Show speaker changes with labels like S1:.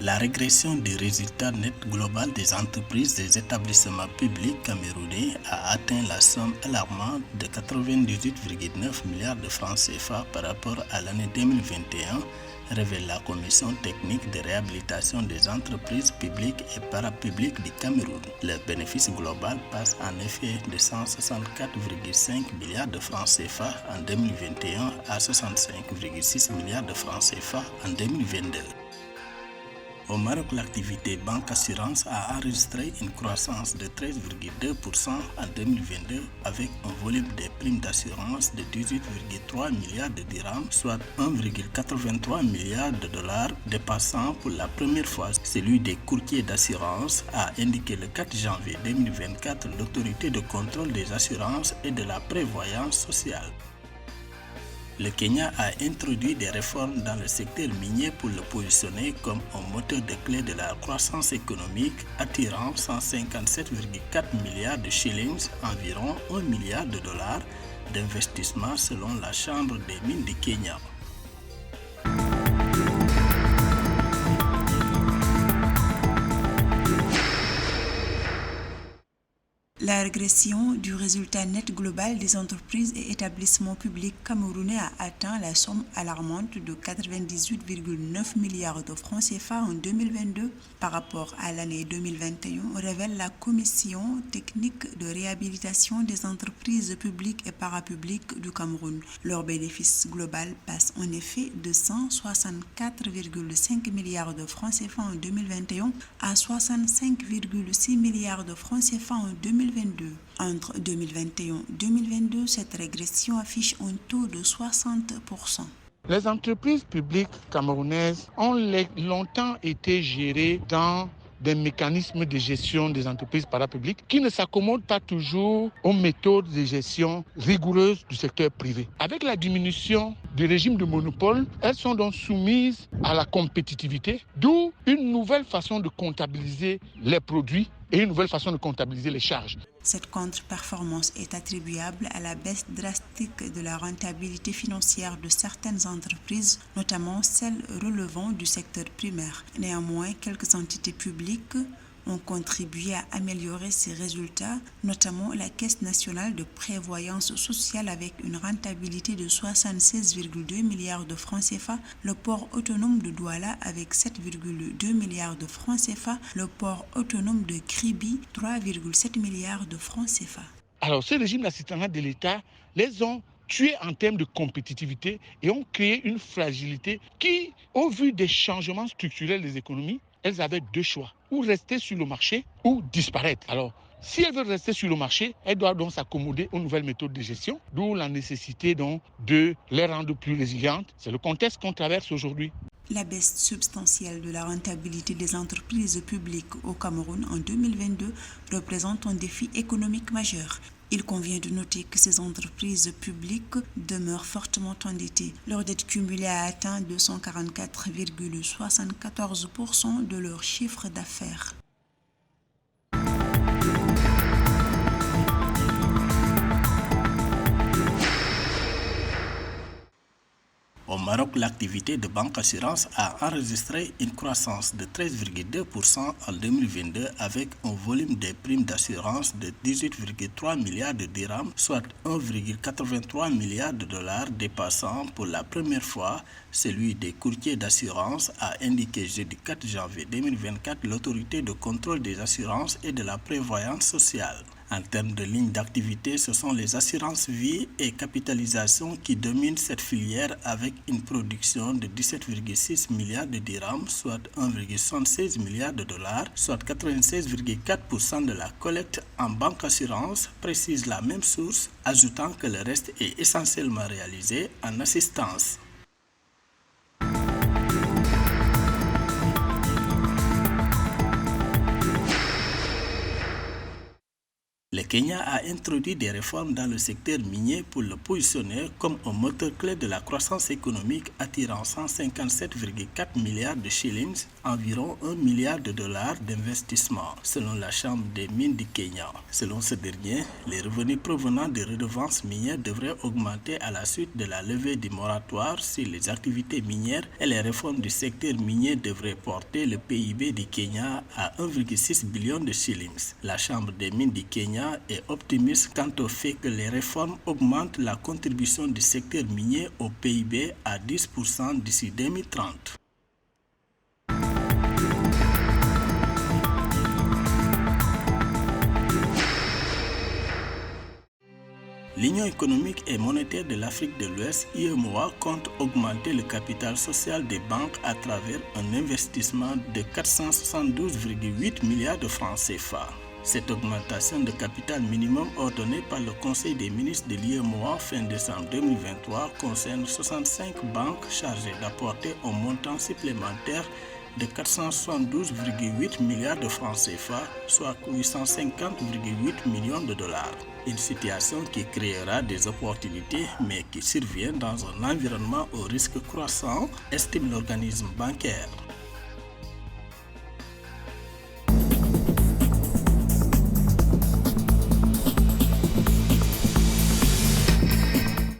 S1: La régression des résultats nets global des entreprises des établissements publics camerounais a atteint la somme alarmante de 98,9 milliards de francs CFA par rapport à l'année 2021, révèle la Commission technique de réhabilitation des entreprises publiques et parapubliques du Cameroun. Le bénéfice global passe en effet de 164,5 milliards de francs CFA en 2021 à 65,6 milliards de francs CFA en 2022. Au Maroc, l'activité banque-assurance a enregistré une croissance de 13,2% en 2022 avec un volume des primes d'assurance de 18,3 milliards de dirhams, soit 1,83 milliard de dollars, dépassant pour la première fois celui des courtiers d'assurance, a indiqué le 4 janvier 2024 l'autorité de contrôle des assurances et de la prévoyance sociale. Le Kenya a introduit des réformes dans le secteur minier pour le positionner comme un moteur de clé de la croissance économique, attirant 157,4 milliards de shillings, environ 1 milliard de dollars, d'investissement selon la Chambre des mines du Kenya.
S2: La régression du résultat net global des entreprises et établissements publics camerounais a atteint la somme alarmante de 98,9 milliards de francs CFA en 2022 par rapport à l'année 2021, révèle la Commission technique de réhabilitation des entreprises publiques et parapubliques du Cameroun. Leur bénéfice global passe en effet de 164,5 milliards de francs CFA en 2021 à 65,6 milliards de francs CFA en 2022. Entre 2021 et 2022, cette régression affiche un taux de 60%.
S3: Les entreprises publiques camerounaises ont longtemps été gérées dans des mécanismes de gestion des entreprises parapubliques qui ne s'accommodent pas toujours aux méthodes de gestion rigoureuses du secteur privé. Avec la diminution du régime de monopole, elles sont donc soumises à la compétitivité, d'où une nouvelle façon de comptabiliser les produits et une nouvelle façon de comptabiliser les charges.
S2: Cette contre-performance est attribuable à la baisse drastique de la rentabilité financière de certaines entreprises, notamment celles relevant du secteur primaire. Néanmoins, quelques entités publiques ont contribué à améliorer ces résultats, notamment la Caisse nationale de prévoyance sociale avec une rentabilité de 76,2 milliards de francs CFA, le port autonome de Douala avec 7,2 milliards de francs CFA, le port autonome de Kribi 3,7 milliards de francs CFA.
S3: Alors, ce régime d'assistanat de l'État les ont tués en termes de compétitivité et ont créé une fragilité qui, au vu des changements structurels des économies, elles avaient deux choix, ou rester sur le marché ou disparaître. Alors, si elles veulent rester sur le marché, elles doivent donc s'accommoder aux nouvelles méthodes de gestion, d'où la nécessité donc de les rendre plus résilientes. C'est le contexte qu'on traverse aujourd'hui.
S2: La baisse substantielle de la rentabilité des entreprises publiques au Cameroun en 2022 représente un défi économique majeur. Il convient de noter que ces entreprises publiques demeurent fortement endettées. Leur dette cumulée a atteint 244,74% de leur chiffre d'affaires.
S1: Au Maroc, l'activité de banque-assurance a enregistré une croissance de 13,2% en 2022 avec un volume des primes d'assurance de 18,3 milliards de dirhams, soit 1,83 milliard de dollars, dépassant pour la première fois celui des courtiers d'assurance, a indiqué jeudi 4 janvier 2024 l'autorité de contrôle des assurances et de la prévoyance sociale. En termes de lignes d'activité, ce sont les assurances vie et capitalisation qui dominent cette filière avec une production de 17,6 milliards de dirhams, soit 1,76 milliard de dollars, soit 96,4% de la collecte en banque assurance, précise la même source, ajoutant que le reste est essentiellement réalisé en assistance. Le Kenya a introduit des réformes dans le secteur minier pour le positionner comme un moteur clé de la croissance économique, attirant 157,4 milliards de shillings, environ 1 milliard de dollars d'investissement, selon la Chambre des mines du Kenya. Selon ce dernier, les revenus provenant des redevances minières devraient augmenter à la suite de la levée du moratoire sur les activités minières et les réformes du secteur minier devraient porter le PIB du Kenya à 1,6 billion de shillings. La Chambre des mines du Kenya est optimiste quant au fait que les réformes augmentent la contribution du secteur minier au PIB à 10% d'ici 2030. L'Union économique et monétaire de l'Afrique de l'Ouest, UEMOA, compte augmenter le capital social des banques à travers un investissement de 472,8 milliards de francs CFA. Cette augmentation de capital minimum ordonnée par le Conseil des ministres de l'UEMOA fin décembre 2023 concerne 65 banques chargées d'apporter un montant supplémentaire de 472,8 milliards de francs CFA, soit 850,8 millions de dollars. Une situation qui créera des opportunités mais qui survient dans un environnement au risque croissant, estime l'organisme bancaire.